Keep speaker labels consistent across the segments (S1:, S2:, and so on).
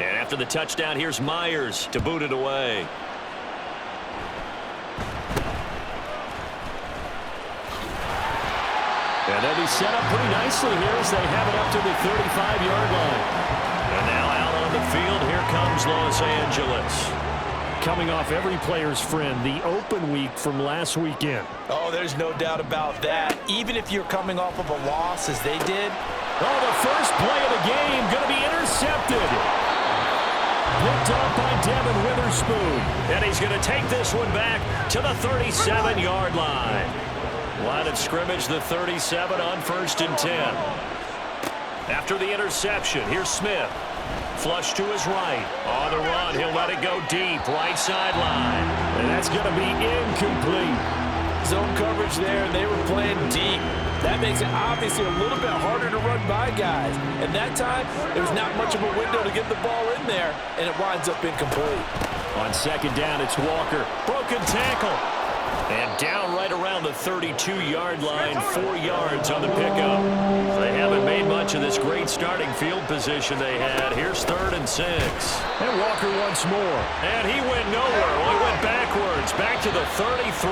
S1: And after the touchdown, here's Myers to boot it away. And they'll be set up pretty nicely here as they have it up to the 35-yard line. And now out on the field, here comes Los Angeles.
S2: Coming off every player's friend, the open week from last weekend.
S3: Oh, there's no doubt about that. Even if you're coming off of a loss, as they did.
S2: Oh, the first play of the game going to be intercepted. Picked up by Devin Witherspoon.
S1: And he's going to take this one back to the 37-yard line. Line of scrimmage, the 37 on 1st and 10. After the interception, here's Smith. Flush to his right. On the run, he'll let it go deep. Right sideline.
S2: And that's going to be incomplete.
S3: Zone coverage there, and they were playing deep. That makes it obviously a little bit harder to run by guys. And that time, there was not much of a window to get the ball in there, and it winds up incomplete.
S2: On 2nd down, it's Walker.
S1: Broken tackle. And down right around the 32-yard line, 4 yards on the pickup. They haven't made much of this great starting field position they had. Here's 3rd and 6.
S2: And Walker once more.
S1: And he went nowhere. Well, he went backwards, back to the 33.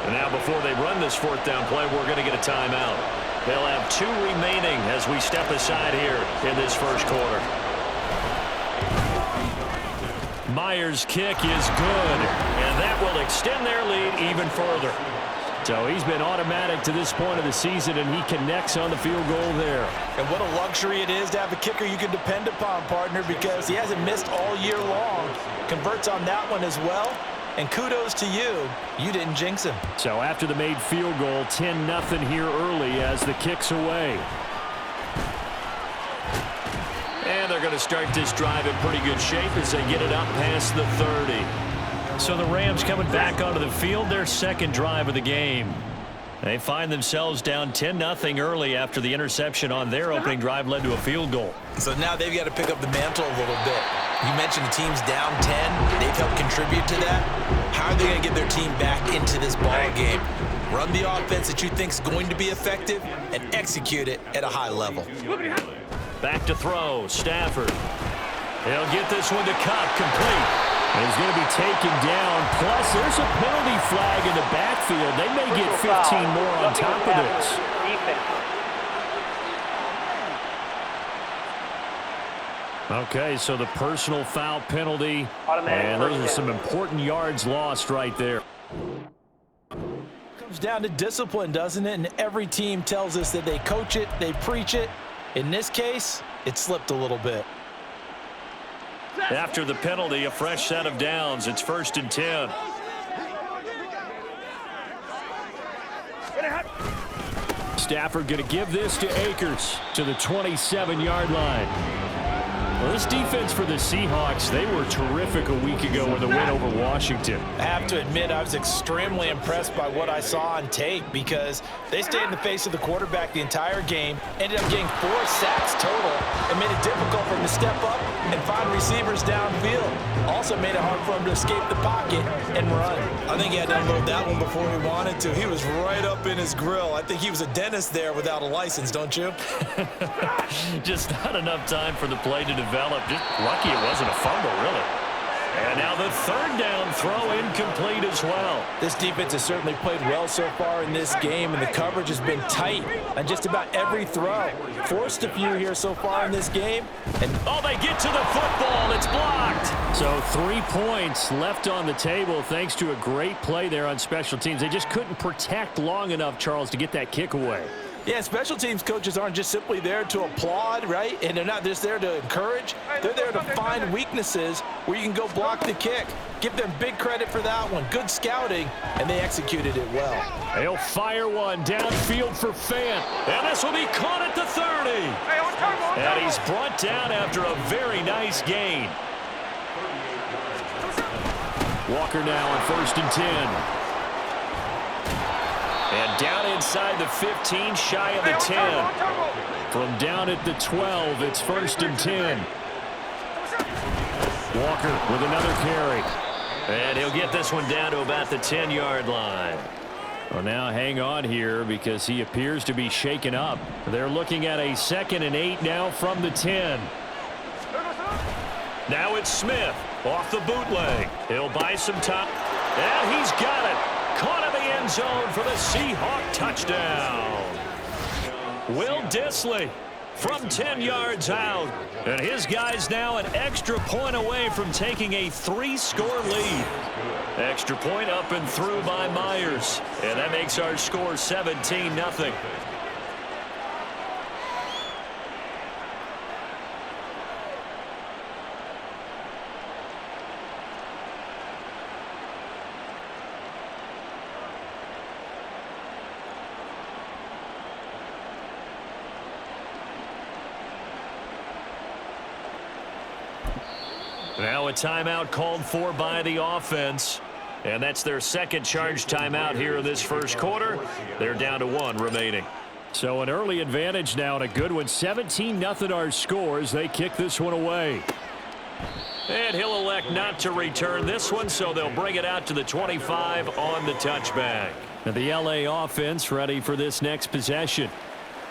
S1: And now before they run this 4th down play, we're going to get a timeout. They'll have 2 remaining as we step aside here in this first quarter.
S2: Myers' kick is good,
S1: and that will extend their lead even further.
S2: So he's been automatic to this point of the season, and he connects on the field goal there.
S3: And what a luxury it is to have a kicker you can depend upon, partner, because he hasn't missed all year long. Converts on that one as well. And kudos to you. You didn't jinx him.
S2: So after the made field goal, 10-0 here early as the kick's away.
S1: And they're going to start this drive in pretty good shape as they get it up past the 30.
S2: So the Rams coming back onto the field, their 2nd drive of the game. They find themselves down 10-0 early after the interception on their opening drive led to a field goal.
S3: So now they've got to pick up the mantle a little bit. You mentioned the team's down 10. They've helped contribute to that. How are they going to get their team back into this ball game? Run the offense that you think is going to be effective and execute it at a high level.
S1: Back to throw, Stafford. He'll get this one to Cup, complete.
S2: And he's going to be taken down. Plus, there's a penalty flag in the backfield. They may get 15 more on top of this. Okay, so the personal foul penalty. And those are some important yards lost right there.
S3: Comes down to discipline, doesn't it? And every team tells us that they coach it, they preach it. In this case, it slipped a little bit.
S1: After the penalty, a fresh set of downs. It's 1st and 10.
S2: Stafford going to give this to Akers to the 27-yard line. Well, this defense for the Seahawks, they were terrific a week ago with a win over Washington.
S3: I have to admit, I was extremely impressed by what I saw on tape because they stayed in the face of the quarterback the entire game, ended up getting 4 sacks total, and made it difficult for him to step up and find receivers downfield. Also made it hard for him to escape the pocket and run. I think he had to unload that one before he wanted to. He was right up in his grill. I think he was a dentist there without a license, don't you?
S1: Just not enough time for the play to develop. Just lucky it wasn't a fumble, really. And now the 3rd down throw incomplete as well.
S3: This defense has certainly played well so far in this game, and the coverage has been tight on just about every throw. Forced a few here so far in this game. And
S1: oh, they get to the football. It's blocked.
S2: So 3 points left on the table thanks to a great play there on special teams. They just couldn't protect long enough, Charles, to get that kick away.
S3: Yeah, special teams coaches aren't just simply there to applaud, right? And they're not just there to encourage. They're there to find weaknesses where you can go block the kick. Give them big credit for that one. Good scouting, and they executed it well.
S2: They'll fire one downfield for Fant.
S1: And this will be caught at the 30. And he's brought down after a very nice gain.
S2: Walker now on 1st and 10.
S1: And down inside the 15, shy of the 10.
S2: From down at the 12, it's 1st and 10. Walker with another carry.
S1: And he'll get this one down to about the 10-yard line.
S2: Well, now hang on here because he appears to be shaken up. They're looking at a 2nd and 8 now from the 10.
S1: Now it's Smith off the bootleg. He'll buy some time. And he's got it. Caught in the end zone for the Seahawk touchdown. Will Dissly from 10 yards out. And his guy's now an extra point away from taking a 3-score lead. Extra point up and through by Myers. And that makes our score 17-0. Now a timeout called for by the offense. And that's their second charge timeout here in this first quarter. They're down to 1 remaining.
S2: So an early advantage now and a good one. 17-0 our scores. They kick this one away.
S1: And he'll elect not to return this one, so they'll bring it out to the 25 on the touchback.
S2: And the LA offense ready for this next possession.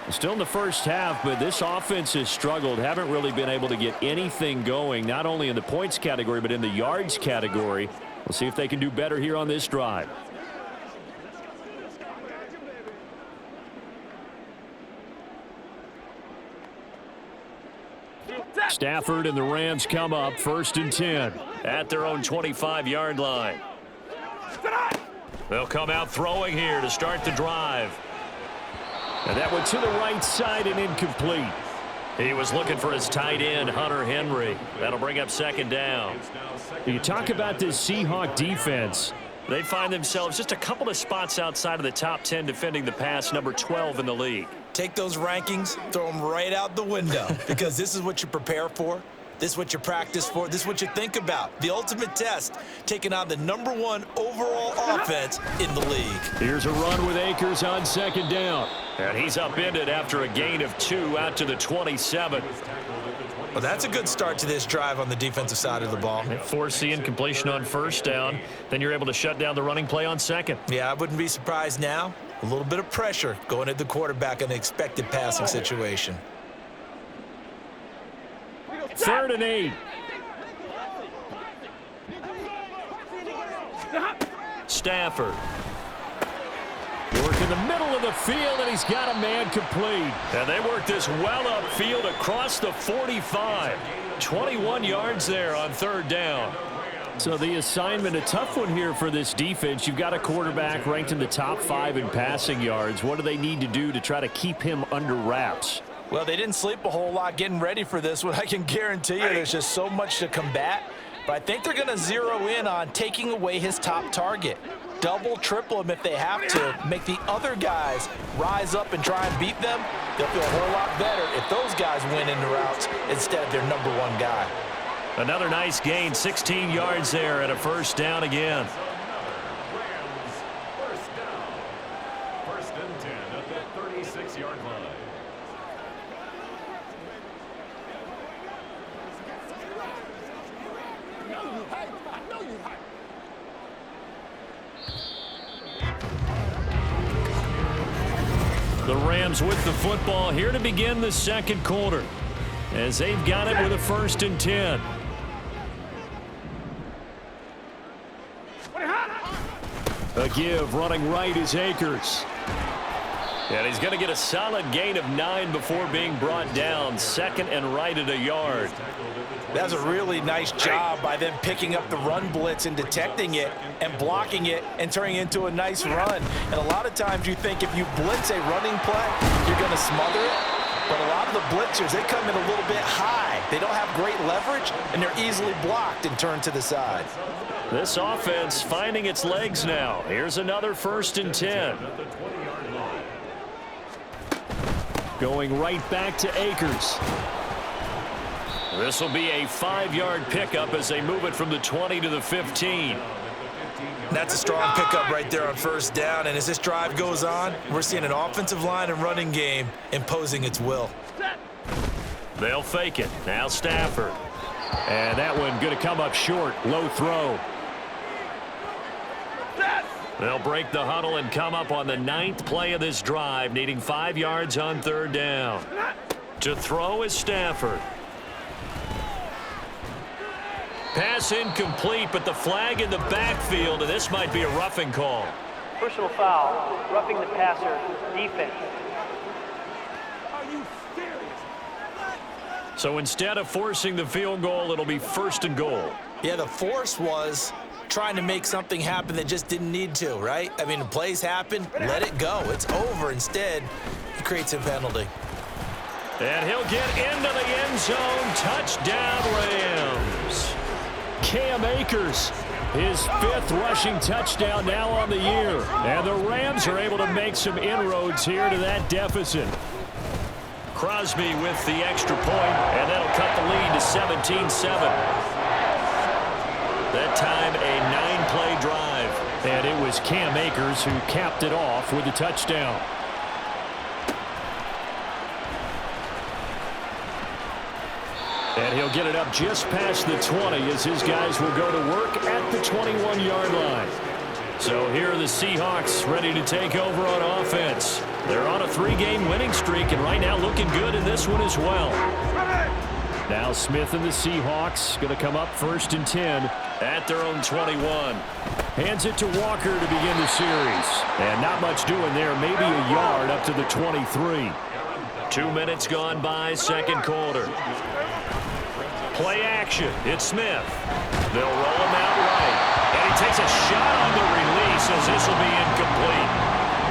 S2: Still in the first half, but this offense has struggled. Haven't really been able to get anything going, not only in the points category, but in the yards category. We'll see if they can do better here on this drive. Stafford and the Rams come up 1st and 10
S1: at their own 25-yard line. They'll come out throwing here to start the drive.
S2: And that one to the right side and incomplete.
S1: He was looking for his tight end, Hunter Henry. That'll bring up 2nd down.
S2: You talk about this Seahawk defense.
S1: They find themselves just a couple of spots outside of the top 10 defending the pass, number 12 in the league.
S3: Take those rankings, throw them right out the window, because this is what you prepare for. This is what you practice for. This is what you think about. The ultimate test, taking on the #1 overall offense in the league.
S2: Here's a run with Akers on 2nd down.
S1: And he's upended after a gain of 2 out to the 27.
S3: Well, that's a good start to this drive on the defensive side of the ball.
S1: Force the incompletion on 1st down. Then you're able to shut down the running play on 2nd.
S3: Yeah, I wouldn't be surprised now. A little bit of pressure going at the quarterback in an expected passing situation.
S2: 3rd and 8.
S1: Stafford.
S2: Work in the middle of the field, and he's got a man complete.
S1: And they work this well upfield across the 45. 21 yards there on 3rd down.
S2: So the assignment, a tough one here for this defense. You've got a quarterback ranked in the top 5 in passing yards. What do they need to do to try to keep him under wraps?
S3: Well, they didn't sleep a whole lot getting ready for this one. I can guarantee you there's just so much to combat. But I think they're going to zero in on taking away his top target. Double, triple him if they have to. Make the other guys rise up and try and beat them. They'll feel a whole lot better if those guys win in the routes instead of their #1 guy.
S1: Another nice gain, 16 yards there and a 1st down again.
S4: First and 10 at the 36-yard line.
S1: The Rams with the football here to begin the 2nd quarter, as they've got it with a 1st and 10.
S2: A give running right is Akers.
S1: And he's going to get a solid gain of 9 before being brought down. 2nd and right at a yard.
S3: That's a really nice job by them picking up the run blitz and detecting it and blocking it and turning it into a nice run. And a lot of times you think if you blitz a running play, you're going to smother it. But a lot of the blitzers, they come in a little bit high. They don't have great leverage, and they're easily blocked and turned to the side.
S1: This offense finding its legs now. Here's another 1st and 10.
S2: Going right back to Akers.
S1: This will be a 5-yard pickup as they move it from the 20 to the 15.
S3: That's a strong pickup right there on 1st down. And as this drive goes on, we're seeing an offensive line and running game imposing its will.
S1: They'll fake it. Now Stafford.
S2: And that one going to come up short. Low throw.
S1: They'll break the huddle and come up on the 9th play of this drive, needing 5 yards on 3rd down. To throw is Stafford. Pass incomplete, but the flag in the backfield, and this might be a roughing call.
S5: Personal foul, roughing the passer, defense.
S1: So instead of forcing the field goal, it'll be 1st and goal.
S3: Yeah, the force was trying to make something happen that just didn't need to, right? I mean, the plays happen, let it go. It's over. Instead, he creates a penalty.
S1: And he'll get into the end zone. Touchdown, Rams.
S2: Cam Akers, his 5th rushing touchdown now on the year. And the Rams are able to make some inroads here to that deficit.
S1: Crosby with the extra point, and that'll cut the lead to 17-7. That time, a 9-play drive.
S2: And it was Cam Akers who capped it off with a touchdown. And he'll get it up just past the 20 as his guys will go to work at the 21-yard line. So here are the Seahawks ready to take over on offense. They're on a 3-game winning streak and right now looking good in this one as well. Now Smith and the Seahawks going to come up 1st and 10
S1: at their own 21.
S2: Hands it to Walker to begin the series. And not much doing there, maybe a yard up to the 23.
S1: 2 minutes gone by, 2nd quarter. Play action. It's Smith. They'll roll him out right. And he takes a shot on the release as this will be incomplete.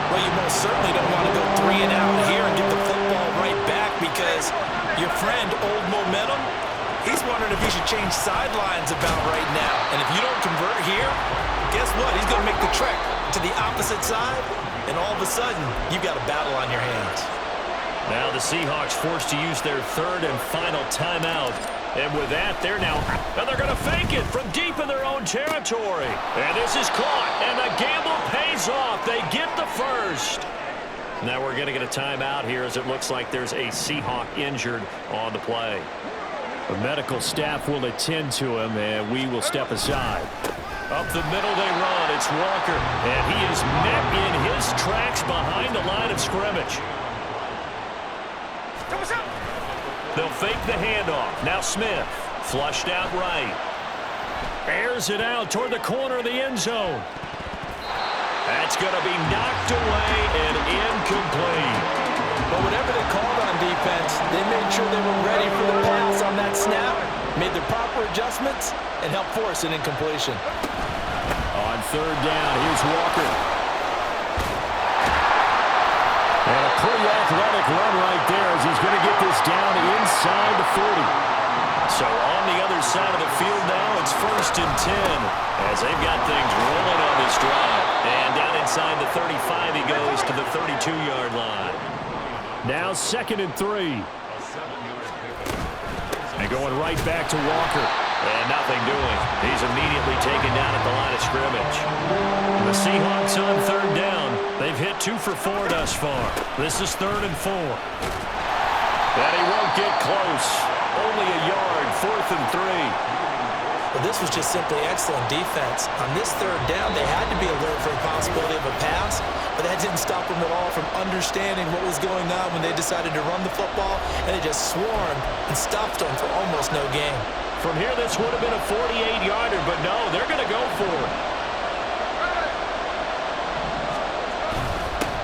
S3: Well, you most certainly don't want to go 3 and out here and get the football right back because your friend, Old Momentum, he's wondering if he should change sidelines about right now. And if you don't convert here, guess what? He's going to make the trek to the opposite side, and all of a sudden, you've got a battle on your hands.
S1: Now the Seahawks forced to use their 3rd and final timeout. And with that, they're now and they're going to fake it from deep in their own territory. And this is caught, and the gamble pays off. They get the 1st. Now we're going to get a timeout here as it looks like there's a Seahawk injured on the play.
S2: The medical staff will attend to him, and we will step aside.
S1: Up the middle they run. It's Walker, and he is met in his tracks behind the line of scrimmage. They'll fake the handoff. Now Smith, flushed out right.
S2: Airs it out toward the corner of the end zone.
S1: That's going to be knocked away and incomplete.
S3: But whatever they called on defense, they made sure they were ready for the pass on that snap, made the proper adjustments, and helped force an incompletion.
S2: On 3rd down, here's Walker. And a pretty athletic run right there as he's going to get this down inside the 40.
S1: So on the other side of the field now, it's 1st and 10 as they've got things rolling on this drive. And down inside the 35, he goes to the 32-yard line.
S2: Now 2nd and 3. And going right back to Walker.
S1: And nothing doing. He's immediately taken down at the line of scrimmage. The Seahawks on 3rd down. They've hit 2 for 4 thus far. This is 3rd and 4. And he won't get close. Only a yard, 4th and 3.
S3: Well, this was just simply excellent defense. On this 3rd down, they had to be alert for the possibility of a pass, but that didn't stop them at all from understanding what was going on when they decided to run the football, and they just swarmed and stuffed them for almost no gain.
S1: From here, this would have been a 48-yarder, but no, they're going to go for it.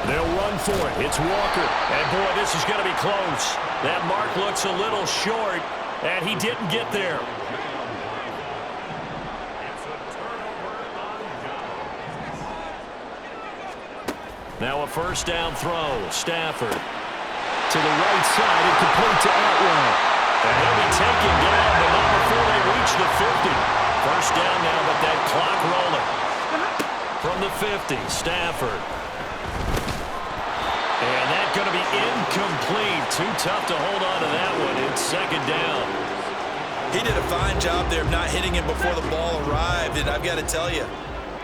S2: They'll run for it. It's Walker.
S1: And, boy, this is going to be close. That mark looks a little short, and he didn't get there. Now a 1st down throw. Stafford.
S2: To the right side and complete to Atwell.
S1: And he'll be taken down, but not before they reach the 50. 1st down now, but that clock rolling. From the 50, Stafford. And that's going to be incomplete. Too tough to hold on to that one. It's 2nd down.
S3: He did a fine job there of not hitting him before the ball arrived, and I've got to tell you,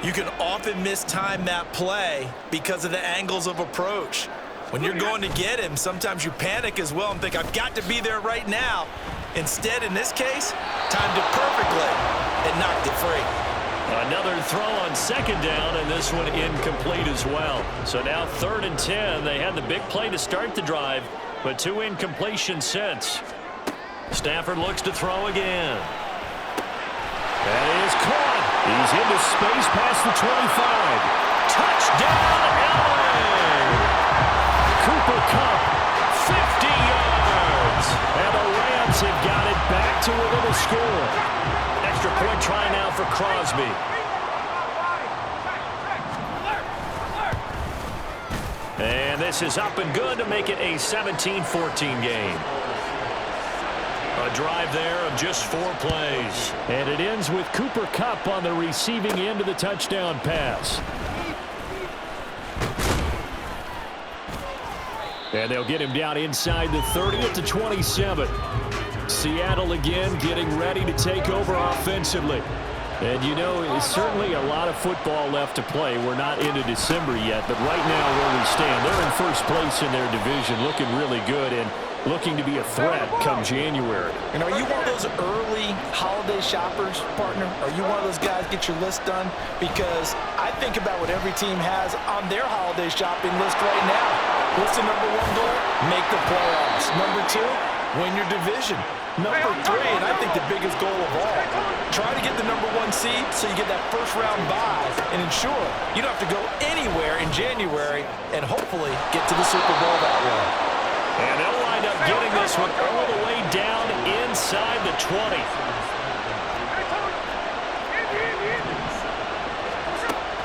S3: you can often mistime that play because of the angles of approach. When you're going to get him, sometimes you panic as well and think, I've got to be there right now. Instead, in this case, timed it perfectly and knocked it free.
S1: Another throw on 2nd down, and this one incomplete as well. So now 3rd and 10. They had the big play to start the drive, but 2 incompletions since. Stafford looks to throw again.
S2: That is caught. He's into space past the 25. Touchdown, LA! Cooper Kupp, 50 yards. And the Rams have got it back to within a score.
S1: Extra point try now for Crosby. And this is up and good to make it a 17-14 game. A drive there of just 4 plays.
S2: And it ends with Cooper Kupp on the receiving end of the touchdown pass. And they'll get him down inside the 30 at the 27. Seattle again getting ready to take over offensively. And, you know, it's certainly a lot of football left to play. We're not into December yet, but right now where we stand, they're in first place in their division, looking really good and looking to be a threat come January.
S3: And are you one of those early holiday shoppers, partner? Are you one of those guys get your list done? Because I think about what every team has on their holiday shopping list right now. What's the number 1 goal? Make the playoffs. Number 2, win your division. Number 3, and I think the biggest goal of all, try to get the number 1 seed so you get that first-round bye and ensure you don't have to go anywhere in January and hopefully get to the Super Bowl that way.
S1: And they'll wind up getting this one all the way down inside the 20.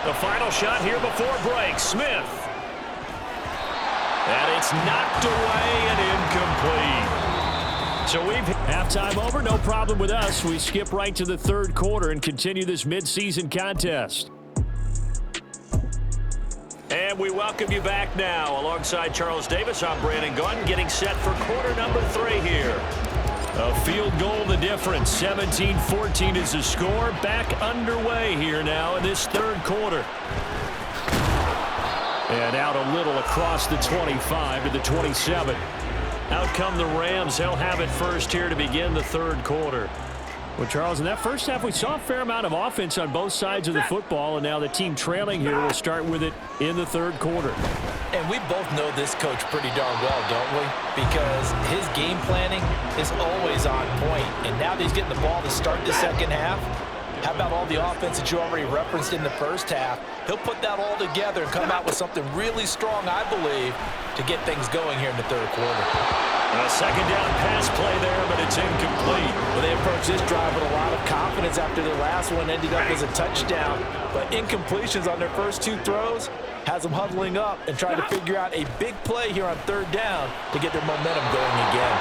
S1: The final shot here before break. Smith. And it's knocked away and incomplete. So we've
S2: halftime over, no problem with us. We skip right to the third quarter and continue this midseason contest.
S1: And we welcome you back now. Alongside Charles Davis, I'm Brandon Gunn, getting set for quarter number 3 here.
S2: A field goal the difference. 17-14 is the score. Back underway here now in this third quarter. And out a little across the 25 to the 27.
S1: Out come the Rams. They'll have it first here to begin the third quarter.
S2: Well, Charles, in that first half, we saw a fair amount of offense on both sides of the football, and now the team trailing here will start with it in the third quarter.
S3: And we both know this coach pretty darn well, don't we? Because his game planning is always on point. And now that he's getting the ball to start the second half, how about all the offense that you already referenced in the first half? He'll put that all together and come out with something really strong, I believe, to get things going here in the third quarter.
S1: A second down pass play there, but it's incomplete.
S3: Well, they approached this drive with a lot of confidence after their last one ended up as a touchdown. But incompletions on their first 2 throws has them huddling up and trying to figure out a big play here on third down to get their momentum going again.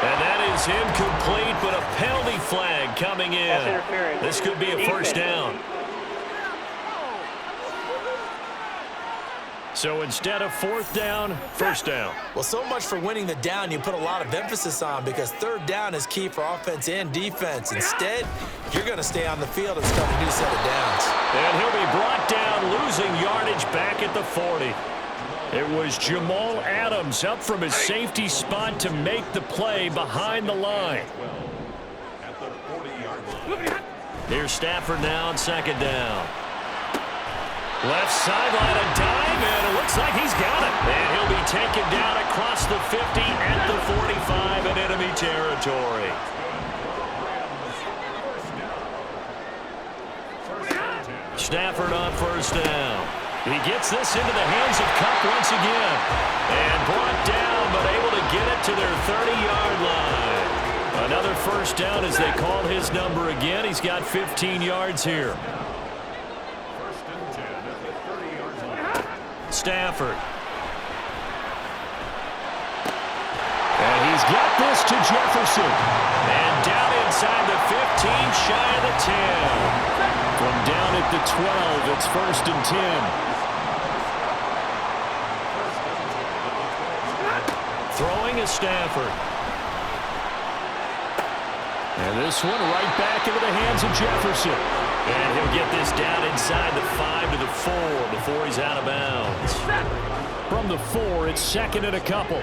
S1: And that is incomplete, but a penalty flag coming in. This could be a first down.
S2: So instead of fourth down, first down.
S3: Well, so much for winning the down you put a lot of emphasis on, because third down is key for offense and defense. Instead, you're going to stay on the field and start a new set of downs.
S1: And he'll be brought down, losing yardage back at the 40.
S2: It was Jamal Adams up from his safety spot to make the play behind the line.
S1: Here's Stafford now on second down. Left sideline, a dive, and it looks like he's got it. And he'll be taken down across the 50 at the 45 in enemy territory. Stafford on first down. He gets this into the hands of Kupp once again. And brought down, but able to get it to their 30-yard line.
S2: Another first down as they call his number again. He's got 15 yards here.
S1: Stafford.
S2: And he's got this to Jefferson.
S1: And down inside the 15, shy of the 10.
S2: From down at the 12, it's first and 10.
S1: Throwing is Stafford.
S2: And this one right back into the hands of Jefferson.
S1: And he'll get this down inside the 5 to the 4 before he's out of bounds.
S2: From the 4, it's second and a couple.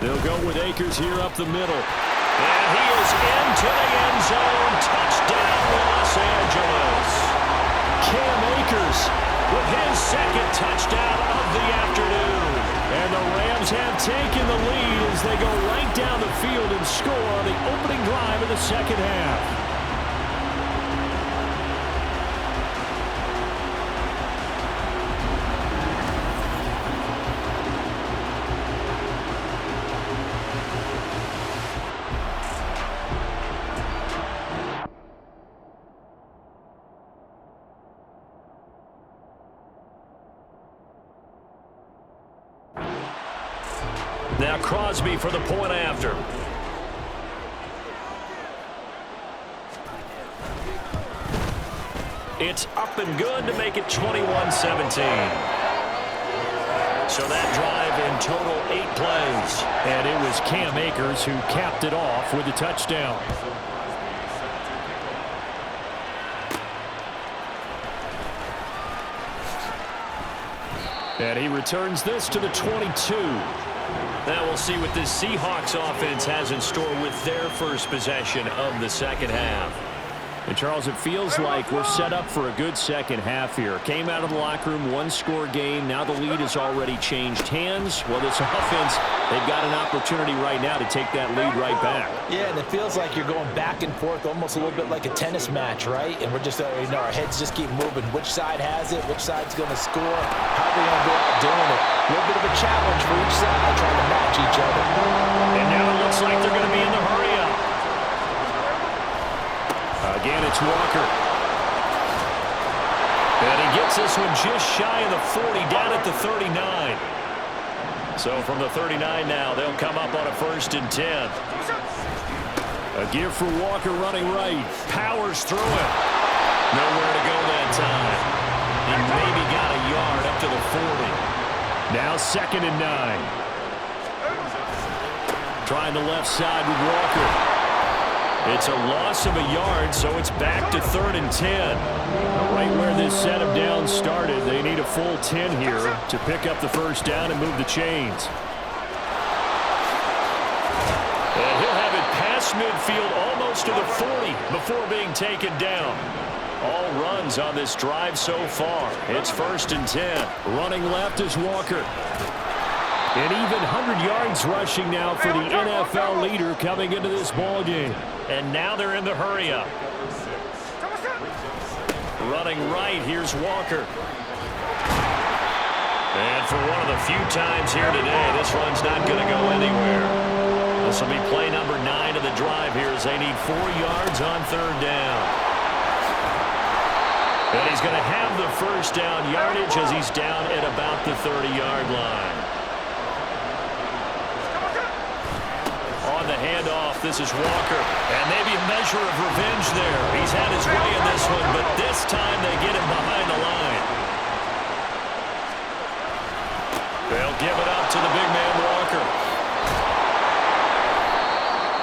S2: They'll go with Akers here up the middle.
S1: And he is into the end zone. Touchdown, Los Angeles.
S2: Cam Akers
S1: with his second touchdown of the afternoon.
S2: And the Rams have taken the lead as they go right it down the field and score on the opening drive of the second half.
S1: Now Crosby for the point after. It's up and good to make it 21-17. So that drive in total 8 plays.
S2: And it was Cam Akers who capped it off with a touchdown. And he returns this to the 22.
S1: Now we'll see what this Seahawks offense has in store with their first possession of the second half.
S2: And Charles, it feels like we're set up for a good second half here. Came out of the locker room, one-score game. Now the lead has already changed hands. Well, this offense, they've got an opportunity right now to take that lead right back.
S3: Yeah, and it feels like you're going back and forth, almost a little bit like a tennis match, right? And we're just, our heads just keep moving. Which side has it? Which side's going to score? How are they going to go out doing it? A little bit of a challenge for each side, trying to match each other.
S1: And now it looks like they're going to be in the hurry-up.
S2: Again, it's Walker.
S1: And he gets this one just shy of the 40, down at the 39. So from the 39 now, they'll come up on a 1st and 10.
S2: A give for Walker running right.
S1: Powers through it. Nowhere to go that time. He maybe got a yard up to the 40.
S2: Now 2nd and 9. Trying the left side with Walker.
S1: It's a loss of a yard, so it's back to 3rd and 10.
S2: Right where this set of downs started, they need a full 10 here to pick up the first down and move the chains.
S1: And he'll have it past midfield almost to the 40 before being taken down. All runs on this drive so far. It's 1st and 10.
S2: Running left is Walker. An even 100 yards rushing now for the NFL leader coming into this ball game.
S1: And now they're in the hurry-up. Running right, here's Walker. And for one of the few times here today, this run's not going to go anywhere. This will be play number 9 of the drive here as they need 4 yards on 3rd down. And he's going to have the first down yardage as he's down at about the 30-yard line. On the handoff, this is Walker. And maybe a measure of revenge there. He's had his way in this one, but this time they get him behind the line. They'll give it up to the big man, Walker.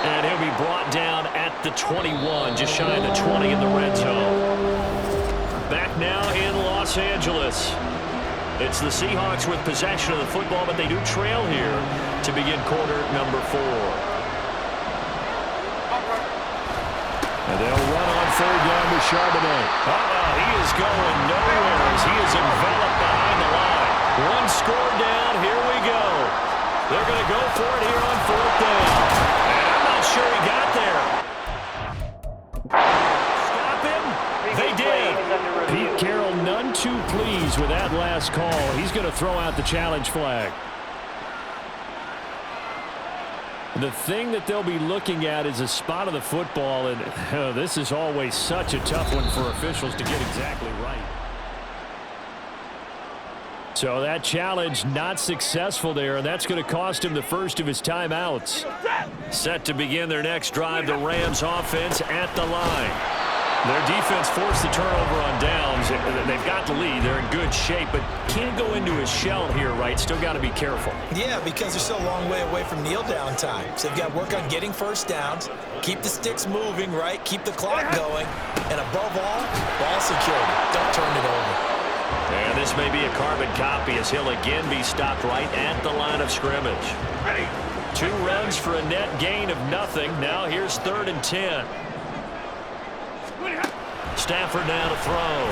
S1: And he'll be brought down at the 21, just shy of the 20 in the red zone. Back now in Los Angeles. It's the Seahawks with possession of the football, but they do trail here to begin quarter number 4.
S2: And they'll run on 3rd down with Charbonnet.
S1: He is going nowhere as he is enveloped behind the line. 1 score down, here we go. They're going to go for it here on 4th down. And I'm not sure he got there. Stop him. They did.
S2: Pete Carroll none too pleased with that last call. He's going to throw out the challenge flag. The thing that they'll be looking at is a spot of the football, and this is always such a tough one for officials to get exactly right. So that challenge not successful there, and that's going to cost him the first of his timeouts.
S1: Set to begin their next drive, the Rams offense at the line. Their defense forced the turnover on downs. They've got the lead. They're in good shape, but can't go into a shell here, right? Still got to be careful.
S3: Yeah, because they're still a long way away from kneel down time. So they've got to work on getting first downs, keep the sticks moving, right? Keep the clock going. And above all, ball security. Don't turn it over.
S1: And this may be a carbon copy as he'll again be stopped right at the line of scrimmage. 2 runs for a net gain of nothing. Now here's 3rd and 10. Stafford now to throw.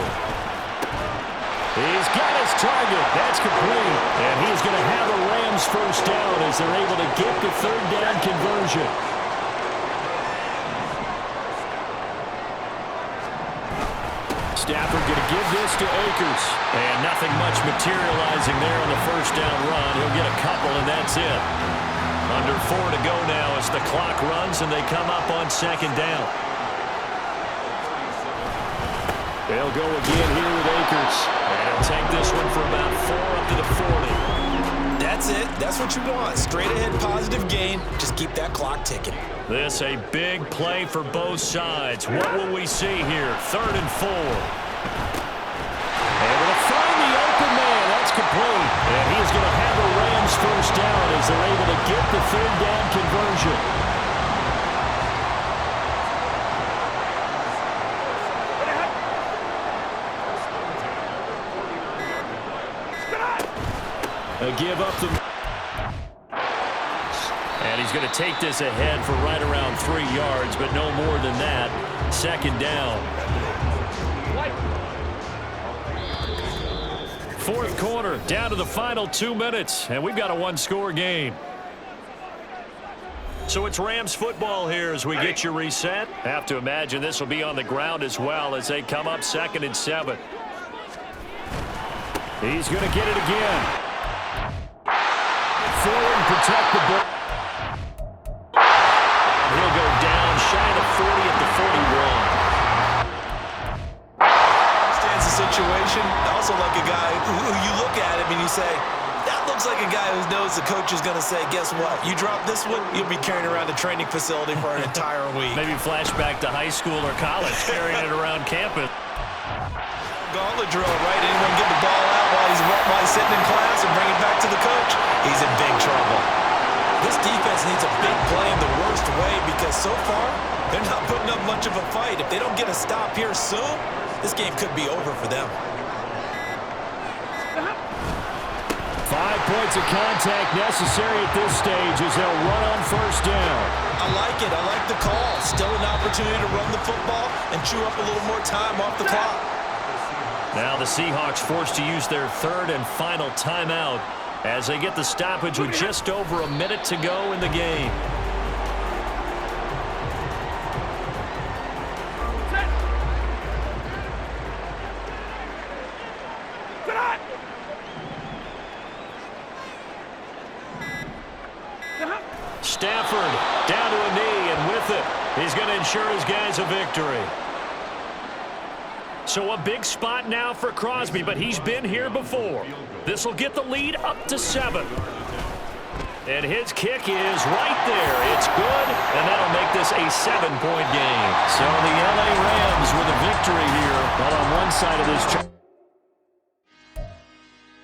S2: He's got his target. That's complete. And he's going to have a Rams first down as they're able to get the third down conversion. Stafford going to give this to Akers.
S1: And nothing much materializing there on the first down run. He'll get a couple, and that's it. Under 4 to go now as the clock runs, and they come up on second down.
S2: They'll go again here with Akers.
S1: And he'll take this one for about 4 up to the 40.
S3: That's it. That's what you want. Straight ahead positive gain. Just keep that clock ticking.
S1: This a big play for both sides. What will we see here? 3rd and 4.
S2: Able to find the open man. That's complete.
S1: And he's going to have a Rams first down as they're able to get the third down conversion.
S2: A give up the...
S1: And he's going to take this ahead for right around 3 yards, but no more than that. Second down. 4th quarter, down to the final 2 minutes, and we've got a one-score game. So it's Rams football here as we get you reset. Have to imagine this will be on the ground as well as they come up 2nd and 7.
S2: He's going to get it again. Forward, protect the ball.
S1: He'll go down shy of 40 at the 41.
S3: Understands the situation. Also like a guy who you look at him and you say, that looks like a guy who knows the coach is going to say, guess what? You drop this one, you'll be carrying around a training facility for an entire week.
S1: Maybe flashback to high school or college, carrying it around campus.
S3: Gauntlet drill, right? Anyone get the ball out while he's sitting in class and bring it back to the coach? He's in big trouble. This defense needs a big play in the worst way because so far, they're not putting up much of a fight. If they don't get a stop here soon, this game could be over for them.
S2: 5 points of contact necessary at this stage as they'll run on first down.
S3: I like it. I like the call. Still an opportunity to run the football and chew up a little more time off the clock.
S1: Now the Seahawks forced to use their 3rd and final timeout as they get the stoppage with just over a minute to go in the game. Stafford down to a knee, and with it, he's going to ensure his guys a victory. So a big spot now for Crosby, but he's been here before. This will get the lead up to 7. And his kick is right there. It's good, and that'll make this a 7-point game.
S2: So the LA Rams with a victory here, but on one side of this...